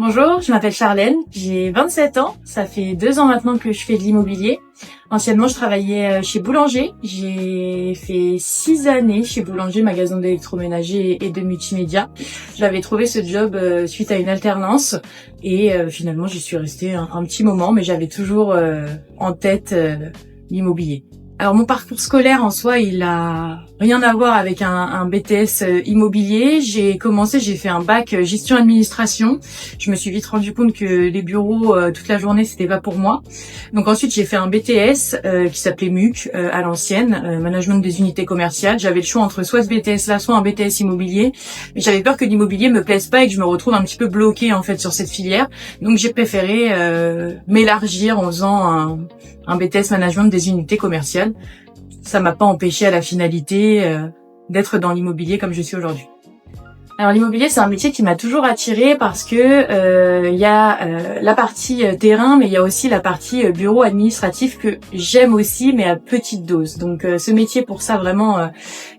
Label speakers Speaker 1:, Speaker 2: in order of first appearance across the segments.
Speaker 1: Bonjour, je m'appelle Charlène, j'ai 27 ans, ça fait 2 ans maintenant que je fais de l'immobilier. Anciennement, je travaillais chez Boulanger, j'ai fait 6 années chez Boulanger, magasin d'électroménager et de multimédia. J'avais trouvé ce job suite à une alternance et finalement j'y suis restée un petit moment, mais j'avais toujours en tête l'immobilier. Alors mon parcours scolaire en soi, il a rien à voir avec un BTS immobilier. J'ai fait un bac gestion administration. Je me suis vite rendu compte que les bureaux toute la journée, c'était pas pour moi. Donc ensuite, j'ai fait un BTS qui s'appelait MUC à l'ancienne, management des unités commerciales. J'avais le choix entre soit ce BTS là, soit un BTS immobilier. Mais j'avais peur que l'immobilier me plaise pas et que je me retrouve un petit peu bloquée en fait sur cette filière. Donc j'ai préféré m'élargir en faisant un BTS management des unités commerciales. Ça m'a pas empêché à la finalité d'être dans l'immobilier comme je suis aujourd'hui. Alors l'immobilier, c'est un métier qui m'a toujours attirée parce que y a la partie terrain, mais il y a aussi la partie bureau administratif que j'aime aussi, mais à petite dose. Donc ce métier, pour ça, vraiment,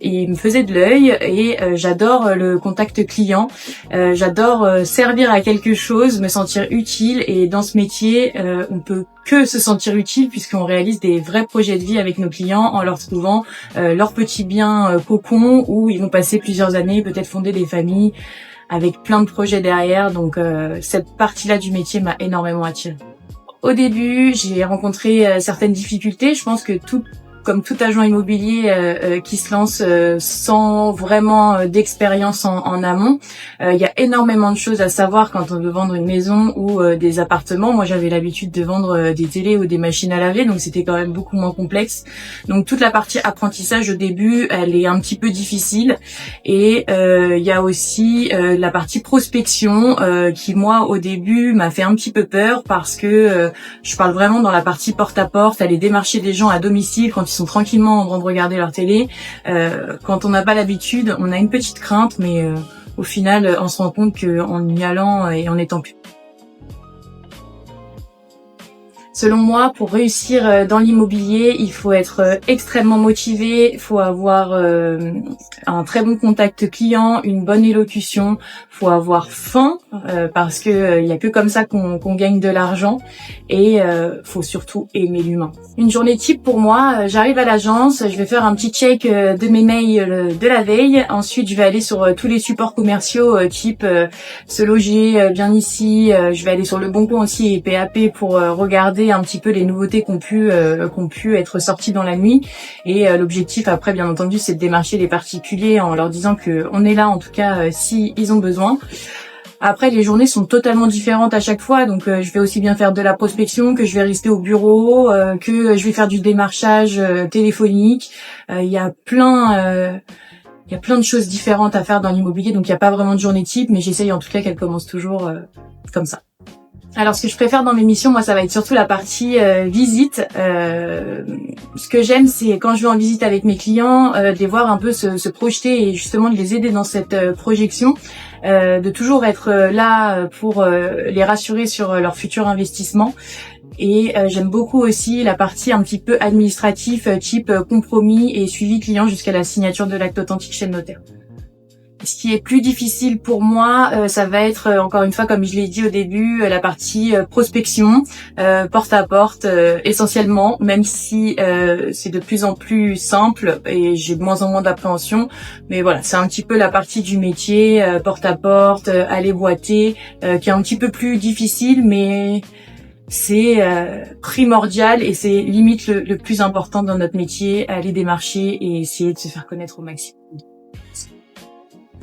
Speaker 1: il me faisait de l'œil et j'adore le contact client. J'adore servir à quelque chose, me sentir utile. Et dans ce métier, on peut que se sentir utile puisqu'on réalise des vrais projets de vie avec nos clients en leur trouvant leur petit bien cocon où ils vont passer plusieurs années, peut-être fonder des familles avec plein de projets derrière. Donc cette partie-là du métier m'a énormément attirée. Au début, j'ai rencontré certaines difficultés. Je pense que comme tout agent immobilier qui se lance sans vraiment d'expérience en amont, il y a énormément de choses à savoir quand on veut vendre une maison ou des appartements. Moi, j'avais l'habitude de vendre des télés ou des machines à laver, donc c'était quand même beaucoup moins complexe. Donc toute la partie apprentissage au début, elle est un petit peu difficile. Et il y a aussi la partie prospection qui, moi, au début, m'a fait un petit peu peur parce que je parle vraiment dans la partie porte-à-porte, aller démarcher des gens à domicile quand ils sont tranquillement en train de regarder leur télé. Quand on n'a pas l'habitude, on a une petite crainte, mais au final, on se rend compte qu'en y allant et en étant plus. Selon moi, pour réussir dans l'immobilier, il faut être extrêmement motivé, il faut avoir un très bon contact client, une bonne élocution, il faut avoir faim parce que il y a que comme ça qu'on gagne de l'argent et faut surtout aimer l'humain. Une journée type pour moi, j'arrive à l'agence, je vais faire un petit check de mes mails de la veille, ensuite je vais aller sur tous les supports commerciaux type se loger bien ici, je vais aller sur le Bon Coin aussi et PAP pour regarder un petit peu les nouveautés qui ont pu être sorties dans la nuit. Et l'objectif après, bien entendu, c'est de démarcher les particuliers en leur disant que on est là, en tout cas, si ils ont besoin. Après, les journées sont totalement différentes à chaque fois, donc je vais aussi bien faire de la prospection, que je vais rester au bureau, que je vais faire du démarchage téléphonique. Il y a plein de choses différentes à faire dans l'immobilier, donc il n'y a pas vraiment de journée type, mais j'essaye en tout cas qu'elle commence toujours comme ça. Alors ce que je préfère dans mes missions, moi, ça va être surtout la partie visite. Ce que j'aime, c'est quand je vais en visite avec mes clients, de les voir un peu se projeter et justement de les aider dans cette projection, de toujours être là pour les rassurer sur leur futur investissement. Et j'aime beaucoup aussi la partie un petit peu administratif, type compromis et suivi client jusqu'à la signature de l'acte authentique chez le notaire. Ce qui est plus difficile pour moi, ça va être, encore une fois, comme je l'ai dit au début, la partie prospection, porte à porte, essentiellement, même si c'est de plus en plus simple et j'ai de moins en moins d'appréhension. Mais voilà, c'est un petit peu la partie du métier, porte à porte, aller boiter, qui est un petit peu plus difficile, mais c'est primordial et c'est limite le plus important dans notre métier, aller démarcher et essayer de se faire connaître au maximum.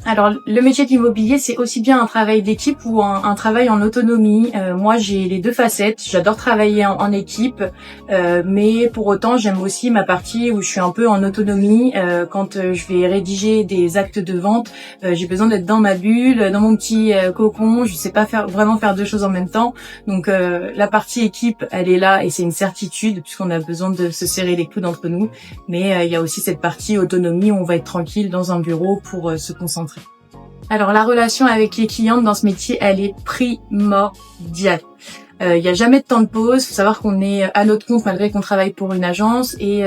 Speaker 1: Alors, le métier de l'immobilier, c'est aussi bien un travail d'équipe ou un travail en autonomie. Moi, j'ai les deux facettes. J'adore travailler en équipe, mais pour autant, j'aime aussi ma partie où je suis un peu en autonomie. Quand je vais rédiger des actes de vente, j'ai besoin d'être dans ma bulle, dans mon petit cocon. Je sais pas vraiment faire deux choses en même temps. Donc, la partie équipe, elle est là et c'est une certitude puisqu'on a besoin de se serrer les coudes entre nous. Mais il y a aussi cette partie autonomie où on va être tranquille dans un bureau pour se concentrer. Alors la relation avec les clientes dans ce métier, elle est primordiale. Il n'y a jamais de temps de pause. Il faut savoir qu'on est à notre compte malgré qu'on travaille pour une agence et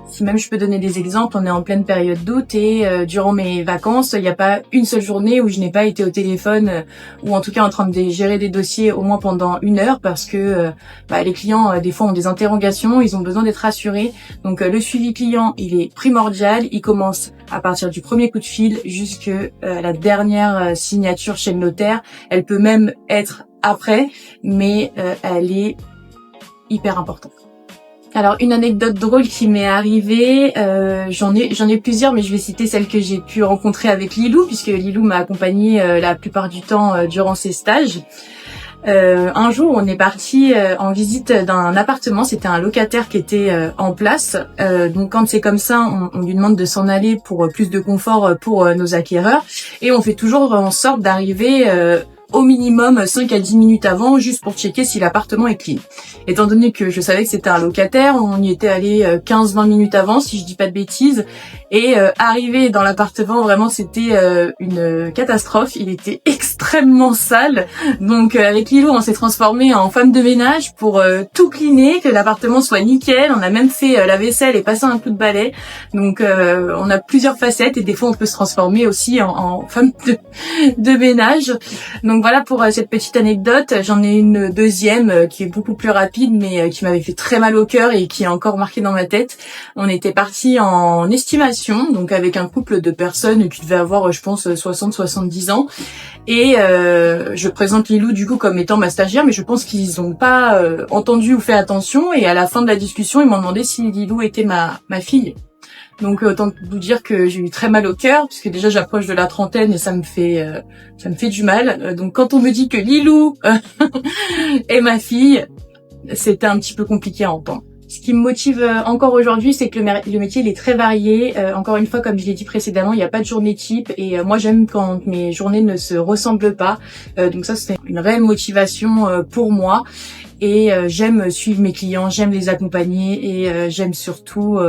Speaker 1: Si même je peux donner des exemples, on est en pleine période d'août et durant mes vacances, il n'y a pas une seule journée où je n'ai pas été au téléphone ou en tout cas en train de gérer des dossiers au moins pendant 1 heure parce que les clients des fois ont des interrogations, ils ont besoin d'être rassurés. Donc le suivi client, il est primordial, il commence à partir du premier coup de fil jusqu'à la dernière signature chez le notaire. Elle peut même être après, mais elle est hyper importante. Alors une anecdote drôle qui m'est arrivée, j'en ai plusieurs, mais je vais citer celle que j'ai pu rencontrer avec Lilou, puisque Lilou m'a accompagnée la plupart du temps durant ses stages. Un jour, on est parti en visite d'un appartement. C'était un locataire qui était en place. Donc quand c'est comme ça, on lui demande de s'en aller pour plus de confort pour nos acquéreurs. Et on fait toujours en sorte d'arriver au minimum 5 à 10 minutes avant, juste pour checker si l'appartement est clean. Étant donné que je savais que c'était un locataire, on y était allé 15-20 minutes avant, si je dis pas de bêtises. Et arrivé dans l'appartement, vraiment c'était une catastrophe. Il était extrêmement sale. Donc avec Lilou, on s'est transformé en femme de ménage pour tout cleaner, que l'appartement soit nickel. On a même fait la vaisselle et passé un coup de balai. Donc on a plusieurs facettes et des fois on peut se transformer aussi en femme de ménage. Donc voilà pour cette petite anecdote. J'en ai une deuxième qui est beaucoup plus rapide mais qui m'avait fait très mal au cœur et qui est encore marquée dans ma tête. On était partis en estimation, donc avec un couple de personnes qui devaient avoir je pense 60-70 ans. Et je présente Lilou du coup comme étant ma stagiaire, mais je pense qu'ils n'ont pas entendu ou fait attention. Et à la fin de la discussion, ils m'ont demandé si Lilou était ma fille. Donc autant vous dire que j'ai eu très mal au cœur, puisque déjà j'approche de la trentaine et ça me fait du mal. Donc quand on me dit que Lilou est ma fille, c'était un petit peu compliqué à entendre. Ce qui me motive encore aujourd'hui, c'est que le métier il est très varié. Encore une fois, comme je l'ai dit précédemment, il n'y a pas de journée type et moi j'aime quand mes journées ne se ressemblent pas. Donc ça c'est une réelle motivation pour moi. Et j'aime suivre mes clients, j'aime les accompagner et j'aime surtout,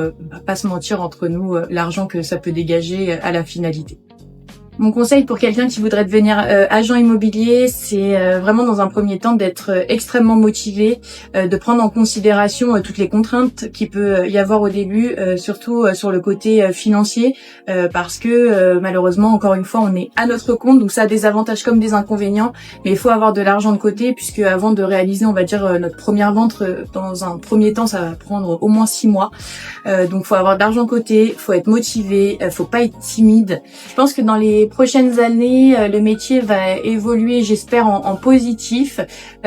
Speaker 1: pas se mentir entre nous, l'argent que ça peut dégager à la finalité. Mon conseil pour quelqu'un qui voudrait devenir agent immobilier, c'est vraiment dans un premier temps d'être extrêmement motivé, de prendre en considération toutes les contraintes qu'il peut y avoir au début, surtout sur le côté financier, parce que malheureusement, encore une fois, on est à notre compte, donc ça a des avantages comme des inconvénients, mais il faut avoir de l'argent de côté, puisque avant de réaliser, on va dire, notre première vente, dans un premier temps, ça va prendre au moins 6 mois. Donc faut avoir de l'argent de côté, faut être motivé, faut pas être timide. Je pense que dans les prochaines années, le métier va évoluer, j'espère, en positif.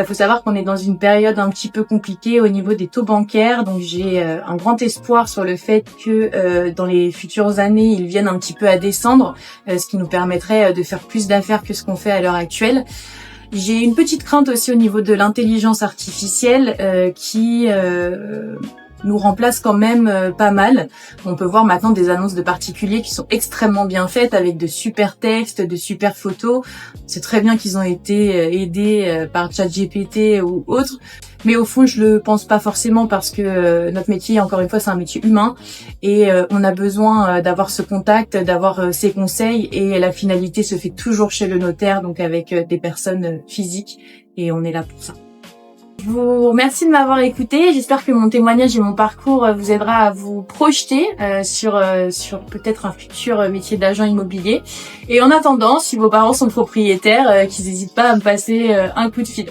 Speaker 1: Faut savoir qu'on est dans une période un petit peu compliquée au niveau des taux bancaires, donc j'ai un grand espoir sur le fait que dans les futures années, ils viennent un petit peu à descendre, ce qui nous permettrait de faire plus d'affaires que ce qu'on fait à l'heure actuelle. J'ai une petite crainte aussi au niveau de l'intelligence artificielle qui nous remplace quand même pas mal. On peut voir maintenant des annonces de particuliers qui sont extrêmement bien faites avec de super textes, de super photos. C'est très bien qu'ils ont été aidés par ChatGPT ou autre. Mais au fond, je le pense pas forcément parce que notre métier, encore une fois, c'est un métier humain et on a besoin d'avoir ce contact, d'avoir ces conseils et la finalité se fait toujours chez le notaire, donc avec des personnes physiques et on est là pour ça. Je vous remercie de m'avoir écouté. J'espère que mon témoignage et mon parcours vous aidera à vous projeter sur peut-être un futur métier d'agent immobilier. Et en attendant, si vos parents sont propriétaires, qu'ils n'hésitent pas à me passer un coup de fil.